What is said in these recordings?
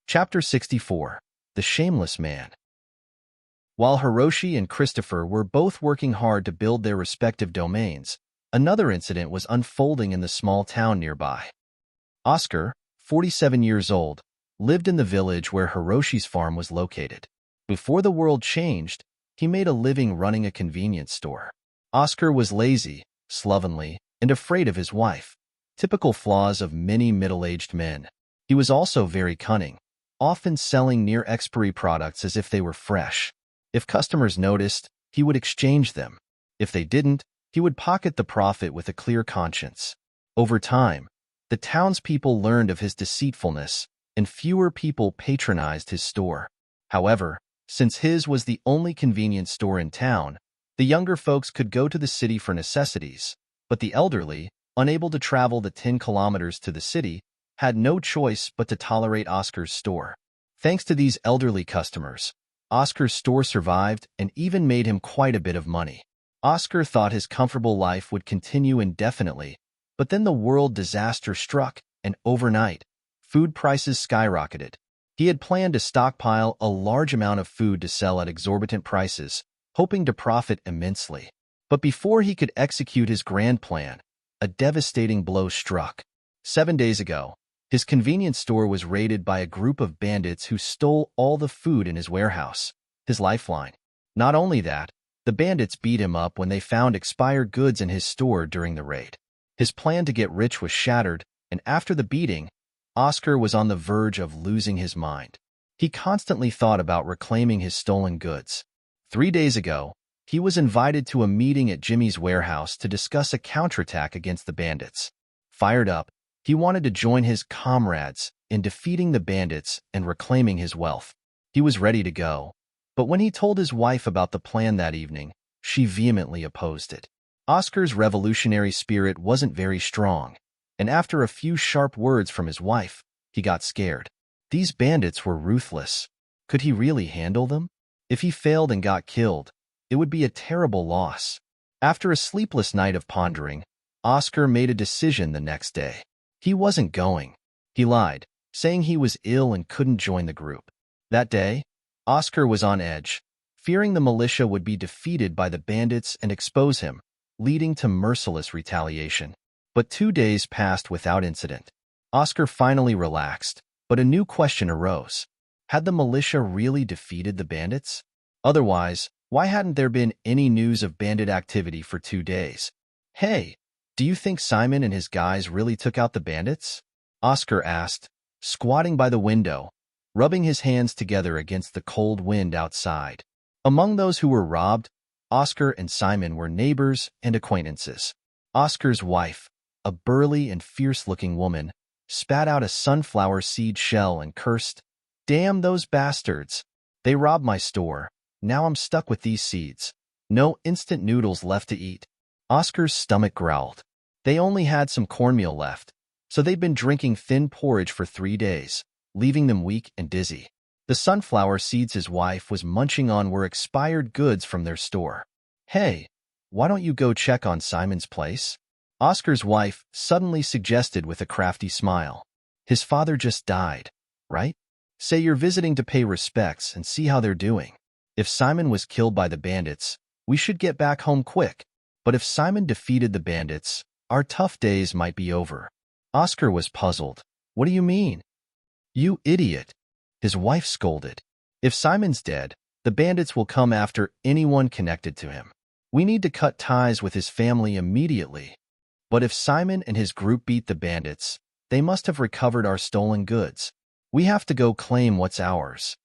Chapter 64. The Shameless Man. While Hiroshi and Christopher were both working hard to build their respective domains, another incident was unfolding in the small town nearby. Oscar, 47 years old, lived in the village where Hiroshi's farm was located. Before the world changed, he made a living running a convenience store. Oscar was lazy, slovenly, and afraid of his wife, typical flaws of many middle-aged men. He was also very cunning, often selling near-expiry products as if they were fresh. If customers noticed, he would exchange them. If they didn't, he would pocket the profit with a clear conscience. Over time, the townspeople learned of his deceitfulness, and fewer people patronized his store. However, since his was the only convenience store in town, the younger folks could go to the city for necessities, but the elderly, unable to travel the 10 kilometers to the city, had no choice but to tolerate Oscar's store. Thanks to these elderly customers, Oscar's store survived and even made him quite a bit of money. Oscar thought his comfortable life would continue indefinitely, but then the world disaster struck, and overnight, food prices skyrocketed. He had planned to stockpile a large amount of food to sell at exorbitant prices, hoping to profit immensely. But before he could execute his grand plan, a devastating blow struck. 7 days ago, his convenience store was raided by a group of bandits who stole all the food in his warehouse, his lifeline. Not only that, the bandits beat him up when they found expired goods in his store during the raid. His plan to get rich was shattered, and after the beating, Oscar was on the verge of losing his mind. He constantly thought about reclaiming his stolen goods. 3 days ago, he was invited to a meeting at Jimmy's warehouse to discuss a counterattack against the bandits. Fired up, he wanted to join his comrades in defeating the bandits and reclaiming his wealth. He was ready to go, but when he told his wife about the plan that evening, she vehemently opposed it. Oscar's revolutionary spirit wasn't very strong, and after a few sharp words from his wife, he got scared. These bandits were ruthless. Could he really handle them? If he failed and got killed, it would be a terrible loss. After a sleepless night of pondering, Oscar made a decision the next day. He wasn't going. He lied, saying he was ill and couldn't join the group. That day, Oscar was on edge, fearing the militia would be defeated by the bandits and expose him, leading to merciless retaliation. But 2 days passed without incident. Oscar finally relaxed, but a new question arose. Had the militia really defeated the bandits? Otherwise, why hadn't there been any news of bandit activity for 2 days? Hey, do you think Simon and his guys really took out the bandits? Oscar asked, squatting by the window, rubbing his hands together against the cold wind outside. Among those who were robbed, Oscar and Simon were neighbors and acquaintances. Oscar's wife, a burly and fierce-looking woman, spat out a sunflower seed shell and cursed, "Damn those bastards! They robbed my store. Now I'm stuck with these seeds. No instant noodles left to eat." Oscar's stomach growled. They only had some cornmeal left, so they'd been drinking thin porridge for 3 days, leaving them weak and dizzy. The sunflower seeds his wife was munching on were expired goods from their store. "Hey, why don't you go check on Simon's place?" Oscar's wife suddenly suggested with a crafty smile. "His father just died, right? Say you're visiting to pay respects and see how they're doing. If Simon was killed by the bandits, we should get back home quick. But if Simon defeated the bandits, our tough days might be over." Oscar was puzzled. "What do you mean?" "You idiot," his wife scolded. "If Simon's dead, the bandits will come after anyone connected to him. We need to cut ties with his family immediately. But if Simon and his group beat the bandits, they must have recovered our stolen goods. We have to go claim what's ours."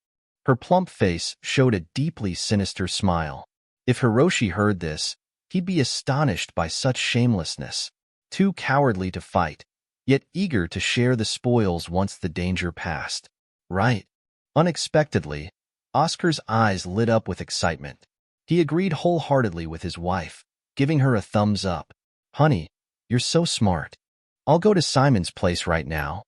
Her plump face showed a deeply sinister smile. If Hiroshi heard this, he'd be astonished by such shamelessness. Too cowardly to fight, yet eager to share the spoils once the danger passed. Right. Unexpectedly, Oscar's eyes lit up with excitement. He agreed wholeheartedly with his wife, giving her a thumbs up. "Honey, you're so smart. I'll go to Simon's place right now."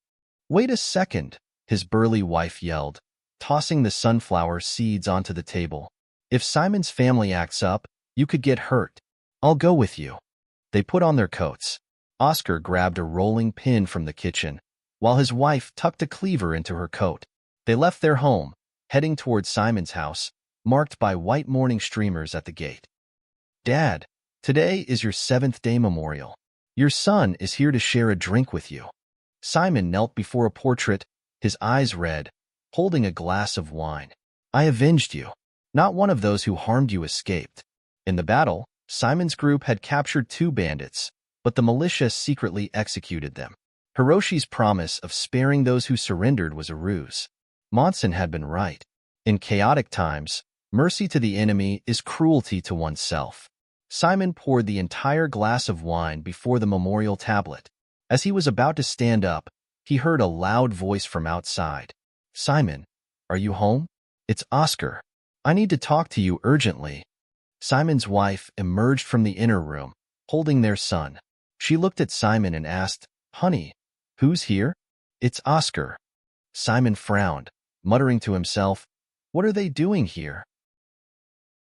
"Wait a second," his burly wife yelled, tossing the sunflower seeds onto the table. "If Simon's family acts up, you could get hurt. I'll go with you." They put on their coats. Oscar grabbed a rolling pin from the kitchen, while his wife tucked a cleaver into her coat. They left their home, heading toward Simon's house, marked by white mourning streamers at the gate. Dad, today is your 7th-day memorial. Your son is here to share a drink with you. Simon knelt before a portrait, his eyes red, holding a glass of wine. I avenged you. Not one of those who harmed you escaped. In the battle, Simon's group had captured 2 bandits, but the militia secretly executed them. Hiroshi's promise of sparing those who surrendered was a ruse. Monson had been right. In chaotic times, mercy to the enemy is cruelty to oneself. Simon poured the entire glass of wine before the memorial tablet. As he was about to stand up, he heard a loud voice from outside. Simon, are you home? It's Oscar. I need to talk to you urgently. Simon's wife emerged from the inner room, holding their son. She looked at Simon and asked, Honey, who's here? It's Oscar. Simon frowned, muttering to himself, What are they doing here?